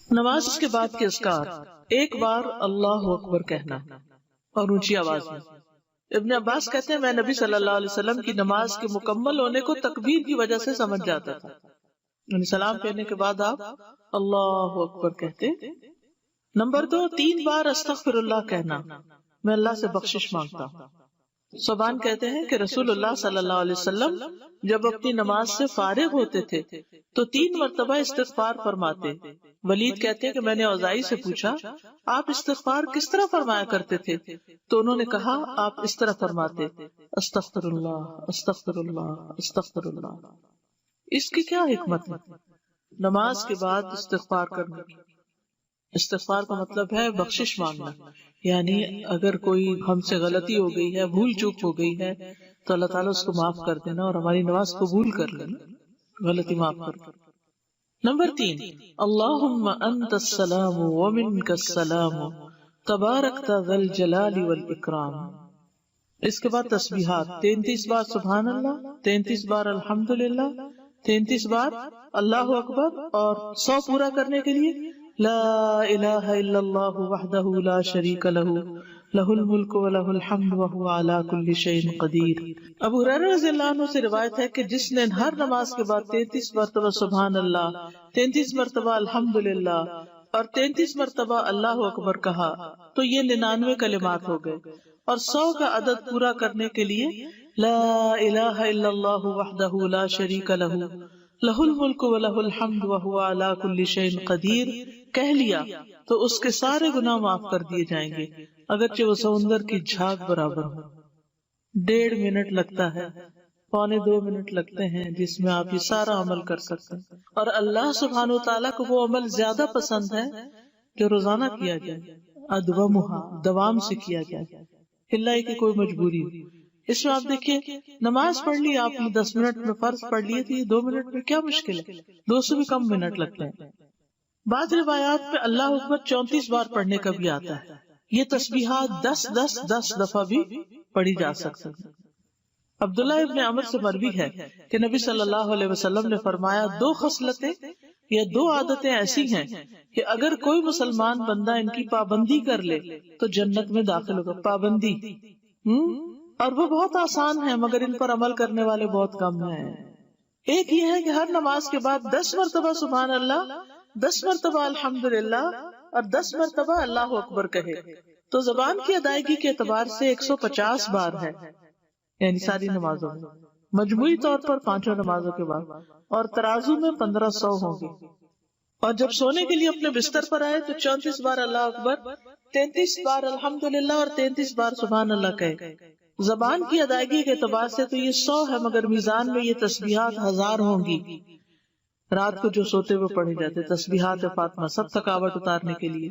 نماز کے بعد کے اذکار، ایک بار اللہ اکبر کہنا اور اونچی آواز میں۔ ابن عباس کہتے ہیں میں نبی صلی اللہ علیہ وسلم کی نماز کے مکمل ہونے کو تکبیر کی وجہ سے سمجھ جاتا تھا، یعنی سلام کہنے کے بعد آپ اللہ اکبر کہتے۔ نمبر 2، 3 بار استغفر اللہ کہنا، میں اللہ سے بخشش مانگتا ہوں۔ صبان کہتے ہیں کہ رسول اللہ صلی اللہ علیہ وسلم جب اپنی نماز سے فارغ ہوتے تھے تو 3 مرتبہ استغفار فرماتے۔ ولید کہتے ہیں کہ میں نے اوزائی سے پوچھا آپ استغفار کس طرح فرمایا کرتے تھے، تو انہوں نے کہا آپ اس طرح فرماتے استغفر اللہ استغفر اللہ استغفر اللہ۔ اس کی کیا حکمت ہے؟ نماز کے بعد استغفار کرنے کی۔ استغفار کا مطلب ہے بخشش مانگنا، یعنی اگر کوئی ہم سے غلطی ہو گئی ہے، بھول چوک ہو گئی ہے تو اللہ تعالیٰ اس کو معاف کر دینا اور ہماری نماز قبول کر لینا، غلطی معاف کر دینا۔ نمبر 3، اللہم انت السلام ومنک السلام تبارکت ذی الجلال والاکرام۔ اس کے بعد تسبیحات، 33 بار سبحان اللہ، 33 بار الحمدللہ، 33 بار اللہ اکبر، اور 100 پورا کرنے کے لیے لا الہ الا اللہ وحدہ لا شریک لہ لہ الملک و لہ الحمد وہو علی کل شیء قدیر۔ ابو ہریرہ رضی اللہ عنہ سے روایت ہے کہ جس نے ہر نماز کے بعد 33 مرتبہ سبحان اللہ، 33 مرتبہ الحمدللہ اور 33 مرتبہ اللہ اکبر کہا تو یہ 99 کلمات ہو گئے، اور 100 کا عدد پورا کرنے کے لیے لا الہ الا اللہ وحدہ لا شریک لہ لہ الملک و لہ الحمد وہو علی کل شیء قدیر کہہ لیا تو اس کے سارے گناہ معاف کر دیے جائیں گے، اگرچہ وہ سمندر کی جھاگ برابر ہو۔ 1.5 منٹ لگتا ہے، 1.25 منٹ لگتے ہیں جس میں آپ یہ سارا عمل کر سکتے ہیں، اور اللہ سبحانہ وتعالیٰ کو وہ عمل زیادہ پسند ہے جو روزانہ کیا جائے، ادومھا، دوام سے کیا جائے، اللہ کی کوئی مجبوری ہو۔ اس میں آپ دیکھیے نماز پڑھ لی آپ نے 10 منٹ میں، فرض پڑھ لیے تو یہ 2 منٹ میں کیا مشکل ہے، 2 سے بھی کم منٹ لگتے ہیں۔ بعض روایات میں اللہ اکبر 34 بار پڑھنے کا بھی آتا ہے۔ یہ تسبیحات 10 دفعہ بھی پڑھی جا سکتی ہیں۔ عبداللہ ابن عمر سے مروی ہے کہ نبی صلی اللہ علیہ وسلم نے فرمایا 2 خصلتیں یا 2 عادتیں ایسی ہیں کہ اگر کوئی مسلمان بندہ ان کی پابندی کر لے تو جنت میں داخل ہوگا۔ پابندی، اور وہ بہت آسان ہے مگر ان پر عمل کرنے والے بہت کم ہیں۔ ایک یہ ہے کہ ہر نماز کے بعد 10 مرتبہ سبحان اللہ، 10 مرتبہ الحمدللہ اور 10 مرتبہ اللہ اکبر کہے تو زبان کی ادائیگی کے اعتبار سے 150 بار ہے، یعنی ساری نمازوں میں، مجموعی طور پر 5 نمازوں کے بعد، اور ترازو میں 1500 ہوں گے۔ اور جب سونے کے لیے اپنے بستر پر آئے تو 34 بار اللہ اکبر، 33 بار الحمدللہ اور 33 بار سبحان اللہ کہے۔ زبان کی ادائیگی کے اعتبار سے تو یہ 100 ہے، مگر میزان میں یہ تسبیحات 1000 ہوں گی۔ رات کو جو سوتے ہوئے پڑھے جاتے تسبیحات فاطمہ، سب تھکاوٹ اتارنے کے لیے۔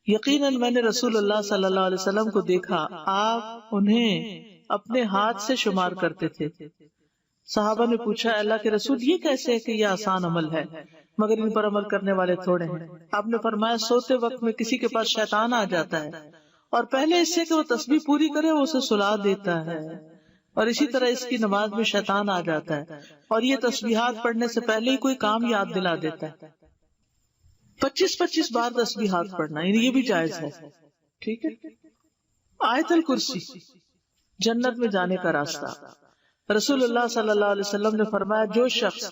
یقیناً میں نے رسول اللہ صلی اللہ علیہ وسلم کو دیکھا، آپ انہیں اپنے ہاتھ سے شمار کرتے تھے۔ صحابہ نے پوچھا اللہ کے رسول یہ کیسے ہے کہ یہ آسان عمل ہے مگر ان پر عمل کرنے والے تھوڑے ہیں؟ آپ نے فرمایا سوتے وقت میں کسی کے پاس شیطان آ جاتا ہے اور پہلے اس سے کہ وہ تسبیح پوری کرے وہ اسے سلا دیتا ہے، اور اسی طرح اس کی نماز میں شیطان آ جاتا ہے اور یہ تسبیحات پڑھنے سے پہلے ہی کوئی کام یاد دلا دیتا ہے۔ 25 بار تسبیحات پڑھنا، یعنی یہ بھی جائز ہے، ٹھیک ہے۔ آیت الکرسی، جنت میں جانے کا راستہ۔ رسول اللہ صلی اللہ علیہ وسلم نے فرمایا جو شخص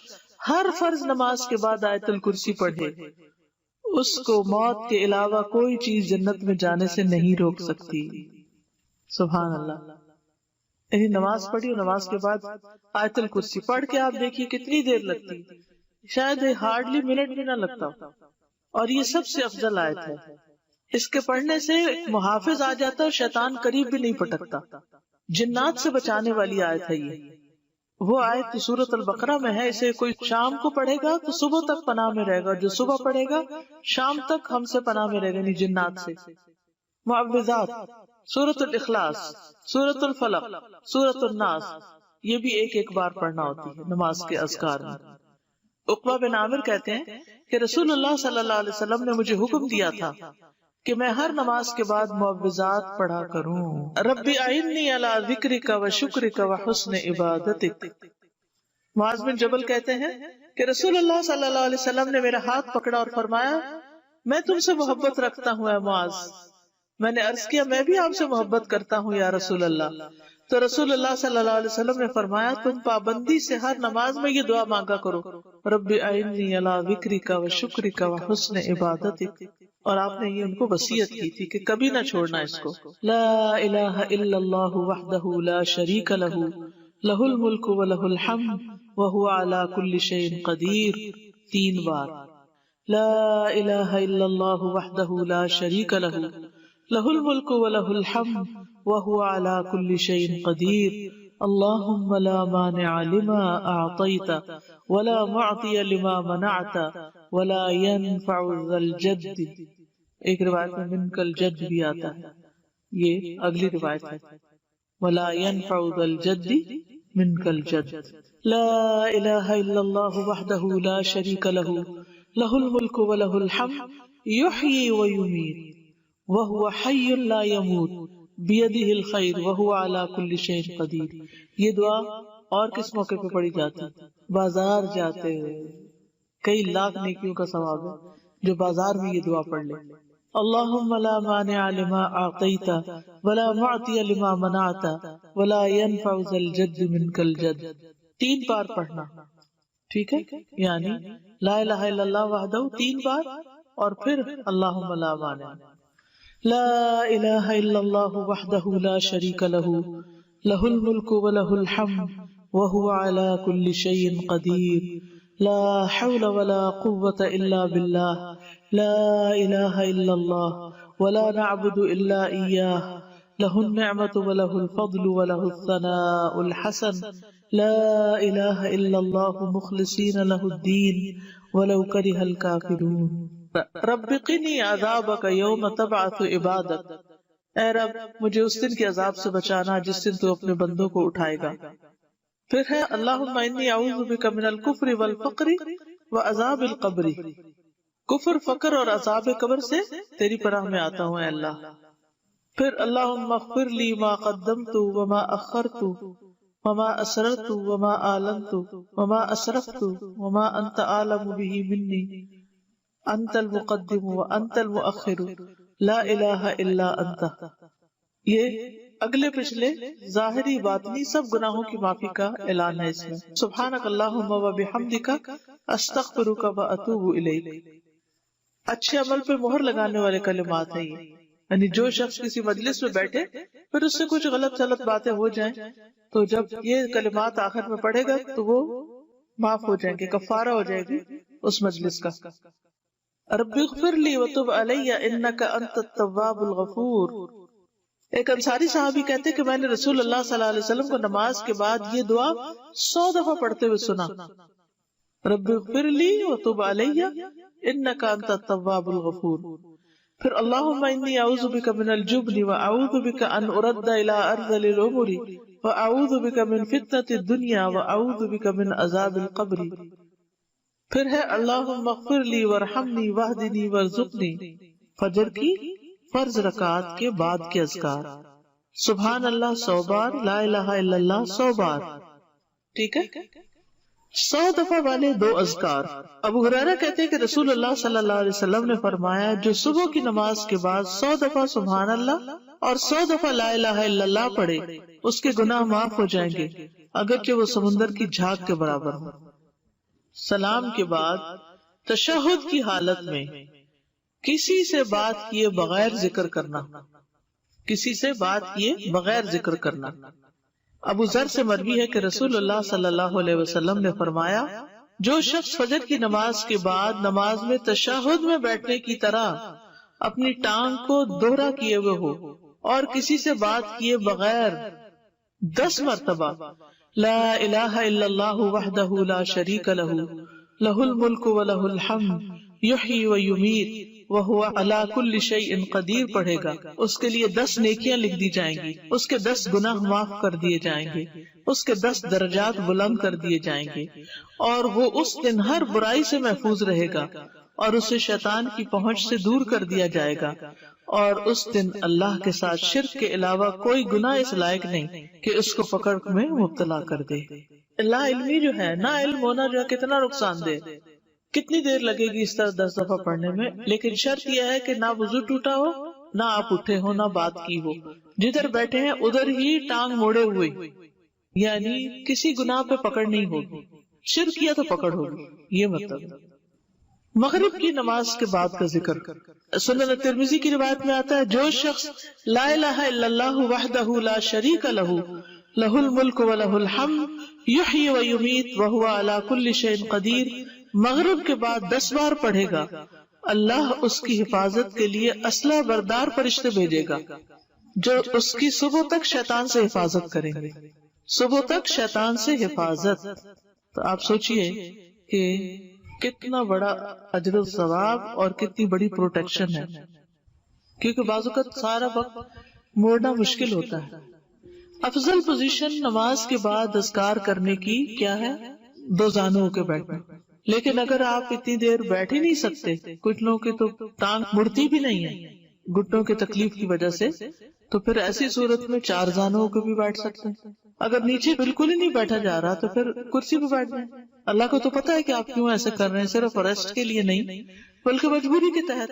ہر فرض نماز کے بعد آیت الکرسی پڑھے اس کو موت کے علاوہ کوئی چیز جنت میں جانے سے نہیں روک سکتی۔ سبحان اللہ۔ یعنی نماز پڑھی اور نماز کے بعد آیت الکرسی پڑھ کے آپ دیکھیے کتنی دیر لگتی، شاید ہارڈلی منٹ بھی نہ لگتا، اور یہ سب سے افضل آیت ہے۔ اس کے پڑھنے سے ایک محافظ آ جاتا ہے، شیطان قریب بھی نہیں پٹکتا، جنات سے بچانے والی آیت ہے یہ۔ وہ آیت سورۃ البقرہ میں ہے، اسے کوئی شام کو پڑھے گا تو صبح تک پناہ میں رہے گا، جو صبح پڑھے گا شام تک ہم سے پناہ میں رہے گا، یعنی جنات سے۔ معوذات، سورۃ الاخلاص، سورۃ الفلق، سورۃ الناس، یہ بھی ایک بار پڑھنا ہوتی ہے نماز کے اذکار میں۔ عقبہ بن عامر کہتے ہیں کہ رسول اللہ صلی اللہ علیہ وسلم نے مجھے حکم دیا تھا کہ میں ہر نماز کے بعد معوذات پڑھا کروں۔ رب اعنی علی ذکرک و شکرک و حسن عبادتک۔ معاذ بن جبل کہتے ہیں کہ رسول اللہ صلی اللہ علیہ وسلم نے میرا ہاتھ پکڑا اور فرمایا میں تم سے محبت رکھتا ہوں اے معاذ. میں نے عرض کیا میں بھی آپ سے محبت کرتا ہوں یا رسول اللہ. تو رسول اللہ صلی اللہ علیہ وسلم نے فرمایا تم پابندی سے ہر نماز میں یہ دعا مانگا کرو, رب اعنی علی ذکرک و شکرک و حسن عبادتک. اور آپ نے یہ ان کو وصیت کی تھی کہ کبھی نہ چھوڑنا اس کو. لا الہ الا اللہ وحدہ لا شریک لہ لہ الملک و لہ الحمد وہو علی کل شیء قدیر. 3 بار. لا الہ الا اللہ وحدہ لا شریک لہ لہ الملک و لہ الحمد وہو علی کل شیء قدیر. اللہم لا مانع لما اعطیت ولا معطی لما منعت ولا ينفع ذا الجد. ایک روایت میں منک الجد بھی آتا ہے, یہ اگلی روایت ہے. ولا ينفع ذا الجد منک الجد. لا الہ الا اللہ وحدہ لا شریک لہ لہ الملک و لہ الحمد یحیی و یمیت وہو حی لا یموت بیدہ الخیر وہو علی کل شیء قدیر. یہ دعا اور کس موقع پہ پڑھی جاتی؟ بازار جاتے ہوئے. کئی لاکھ نیکیوں کا ثواب ہے جو بازار میں یہ دعا پڑھ لے. اللہم لا مانع لما اعطیت ولا معطی لما منعت ولا ينفع ذا الجد منک الجد. 3 بار پڑھنا, ٹھیک ہے؟ یعنی لا الہ الا اللہ وحدہ 3 بار اور پھر اللہم لا مانع. لا الہ الا اللہ وحدہ لا شریک لہ لہ الملک و لہ الحمد وہو علی کل شیء قدیر. لا حول ولا قوة الا باللہ. لا الہ الا اللہ ولا نعبد الا ایاہ لہ النعمت و لہ الفضل و لہ الثناء الحسن. لا الہ الا اللہ مخلصین لہ الدین ولو کرہ الکافرون. رب قنی عذابک یوم تبعث عبادک. اے رب مجھے اس دن کے عذاب سے بچانا جس دن تو اپنے بندوں کو اٹھائے گا. پھر ہے اللہم انی اعوذ بک من الکفر والفقر وعذاب القبر. کفر, فقر اور عذاب قبر سے تیری پناہ میں آتا ہوں اے اللہ. پھر اللہم اغفر لی ما قدمت وما اخرت وما اسررت وما اعلنت وما اسرفت وما انت اعلم به منی انت المقدم وانت المؤخر لا الہ الا انت. یہ اگلے پچھلے ظاہری باطنی سب گناہوں کی معافی کا اعلان ہے اس میں. سبحانک اللہم وبحمدک استغفرک واتوب الیک. اچھے عمل پہ مہر لگانے والے کلمات ہیں یہ. یعنی جو شخص کسی مجلس میں بیٹھے پھر اس سے کچھ غلط غلط باتیں ہو جائیں تو جب یہ کلمات آخر میں پڑھے گا تو وہ معاف ہو جائیں گے, کفارہ ہو جائے گی اس مجلس کا. رب اغفر لی وتب علی انک انت التواب الغفور. ایک انصاری صحابی کہتے کہ میں نے رسول اللہ صلی اللہ علیہ وسلم کو نماز کے بعد یہ دعا 100 دفعہ پڑھتے ہوئے سنا. رب اغفر لی وتب علی انک انت التواب الغفور. پھر اللہم انی اعوذ بک من الجبن واعوذ بک ان ارد الی ارذل الامور واعوذ بک من فتنة الدنیا واعوذ بک من عذاب القبر. پھر ہے اللہم اغفر لی وارحمنی واہدنی وارزقنی. فجر کی فرض رکعات کے بعد کے اذکار. سبحان اللہ 100 بار, لا الہ الا اللہ 100 بار, ٹھیک ہے؟ 100 دفعہ والے 2 اذکار. ابو ہریرہ کہتے ہیں کہ رسول اللہ صلی اللہ علیہ وسلم نے فرمایا جو صبح کی نماز کے بعد 100 دفعہ سبحان اللہ اور 100 دفعہ لا الہ الا اللہ پڑھے اس کے گناہ معاف ہو جائیں گے اگرچہ وہ سمندر کی جھاگ کے برابر ہو. سلام کے بعد تشہد کی حالت میں کسی سے بات کیے بغیر ذکر کرنا, کسی سے بات کیے بغیر ذکر کرنا. ابو ذر سے مروی ہے کہ رسول اللہ صلی اللہ علیہ وسلم نے فرمایا جو شخص فجر کی نماز کے بعد نماز میں تشہد میں بیٹھنے کی طرح اپنی ٹانگ کو دوہرا کیے ہوئے ہو اور کسی سے بات کیے بغیر 10 مرتبہ لا الہ الا اللہ وحدہ لا شریک لہ لہ الملک و لہ الحمد یحیی و یمیت وہو علی کل شیء قدیر پڑھے گا اس کے لیے 10 نیکیاں لکھ دی جائیں گی, اس کے 10 گناہ معاف کر دیے جائیں گے, اس کے 10 درجات بلند کر دیے جائیں گے اور وہ اس دن ہر برائی سے محفوظ رہے گا اور اسے شیطان کی پہنچ سے دور کر دیا جائے گا اور اس دن اللہ کے ساتھ شرک کے علاوہ کوئی گناہ اس لائق نہیں کہ اس کو پکڑ میں مبتلا کر دے. لا علمی جو ہے, نا علم ہونا جو ہے کتنا نقصان دہ. کتنی دیر لگے گی اس طرح 10 دفعہ پڑھنے میں؟ لیکن شرط یہ ہے کہ نہ وضو ٹوٹا ہو، نہ آپ اٹھے ہو، نہ بات کی ہو، جدھر بیٹھے ہیں ادھر ہی ٹانگ موڑے ہوئے، یعنی کسی گناہ پہ پکڑ نہیں ہوگی، شرک کیا تو پکڑ ہوگی، یہ مطلب۔ مغرب کی نماز کے بعد کا ذکر، سنن ترمذی کی روایت میں آتا ہے جو شخص لا الہ الا اللہ وحدہ لا شریک لہ لہ الملک ولہ الحمد یحیی ویمیت وہو علی کل شیء قدیر مغرب کے بعد 10 بار پڑھے گا، اللہ اس کی حفاظت کے لیے اسلحہ بردار فرشتے بھیجے گا جو اس کی صبح تک شیطان سے حفاظت کریں گے۔ صبح تک شیطان سے حفاظت، تو آپ سوچئے کہ کتنا بڑا اجر و ثواب اور کتنی بڑی پروٹیکشن ہے، کیونکہ بعض اوقات سارا وقت موڑنا مشکل ہوتا ہے۔ افضل پوزیشن نماز کے بعد اذکار کرنے کی کیا ہے؟ 2 زانوں کے بیٹھنا، لیکن اگر آپ اتنی دیر بیٹھ ہی نہیں سکتے، کچھ لوگوں کی تو ٹانگ مڑتی بھی نہیں ہے گھٹنوں کی تکلیف کی وجہ سے، تو پھر ایسی صورت میں 4 زانوں کے بھی بیٹھ سکتے ہیں۔ اگر نیچے بالکل ہی نہیں بیٹھا جا رہا تو پھر کرسی پہ بیٹھ جائیں۔ اللہ کو تو پتا ہے کہ آپ کیوں ایسے کر رہے ہیں، صرف ریسٹ کے لیے نہیں بلکہ مجبوری کے تحت۔